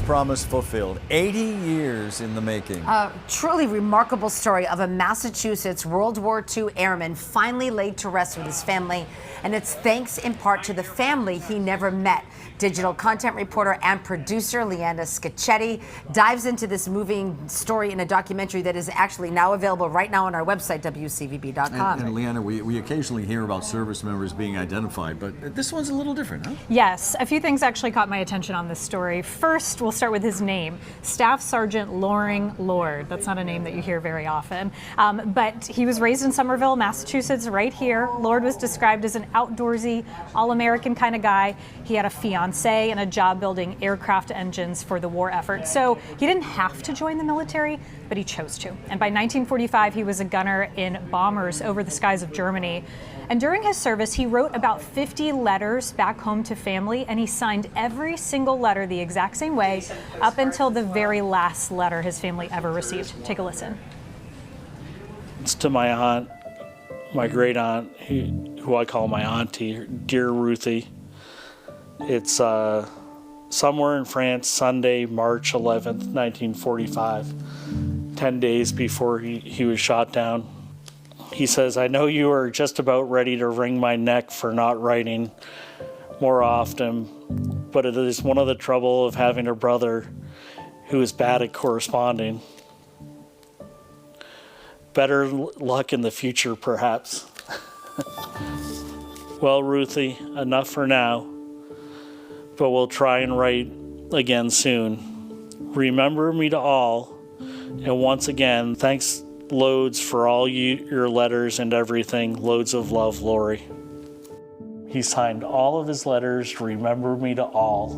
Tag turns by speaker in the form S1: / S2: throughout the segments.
S1: promise fulfilled. 80 years in the making.
S2: A truly remarkable story of a Massachusetts World War II airman finally laid to rest with his family, and it's thanks in part to the family he never met. Digital content reporter and producer Leanna Scacchetti dives into this moving story in a documentary that is actually now available right now on our website, WCVB.com.
S1: And Leanna, we occasionally hear about service members being identified, but this one's a little different, huh?
S3: Yes, a few things actually caught my attention on this story. First, we'll start with his name, Staff Sergeant Loring Lord. That's not a name that you hear very often, but he was raised in Somerville, Massachusetts, right here. Lord was described as an outdoorsy, all-American kind of guy. He had a fiancée and a job building aircraft engines for the war effort. So he didn't have to join the military, but he chose to. And by 1945, he was a gunner in bombers over the skies of Germany. And during his service, he wrote about 50 letters back home to family, and he signed every single letter the exact same way up until the very last letter his family ever received. Take a listen.
S4: It's to my aunt, my great aunt, who I call my auntie, dear Ruthie. It's somewhere in France, Sunday, March 11th, 1945, 10 days before he was shot down. He says, "I know you are just about ready to wring my neck for not writing more often, but it is one of the trouble of having a brother who is bad at corresponding. Better luck in the future, perhaps." Well, Ruthie, enough for now, but we'll try and write again soon. Remember me to all, and once again, thanks loads for all your letters and everything. Loads of love, Lori. He signed all of his letters, remember me to all.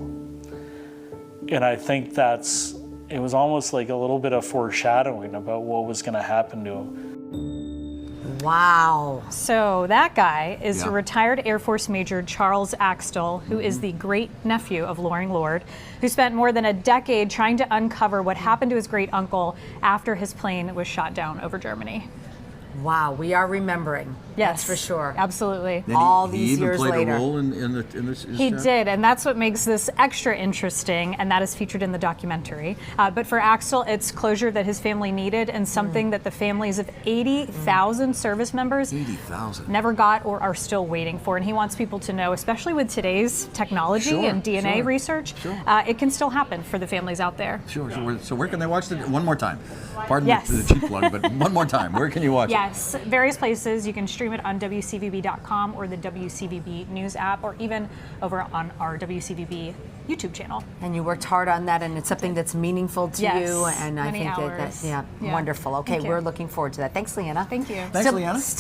S4: And I think it was almost like a little bit of foreshadowing about what was going to happen to him.
S2: Wow.
S3: So that guy is retired Air Force Major Charles Axtell, who is the great nephew of Loring Lord, who spent more than a decade trying to uncover what happened to his great uncle after his plane was shot down over Germany.
S2: Wow, we are remembering.
S3: Yes,
S2: that's for sure.
S3: Absolutely.
S1: And
S2: all these years later.
S1: He even played a role in this.
S3: He did, and that's what makes this extra interesting, and that is featured in the documentary. But for Axtell, it's closure that his family needed, and something that the families of 80,000 service members never got or are still waiting for. And he wants people to know, especially with today's technology and DNA research, it can still happen for the families out there.
S1: Sure. So where can they watch it? One more time. Pardon the cheap plug, but one more time. Where can you watch it?
S3: Yes, various places. You can stream it on WCVB.com or the WCVB News app, or even over on our WCVB YouTube channel.
S2: And you worked hard on that, and it's something that's meaningful to you. And I think
S3: hours.
S2: Wonderful. Okay, we're looking forward to that. Thanks, Leanna.
S3: Thank you.
S1: Thanks, Leanna.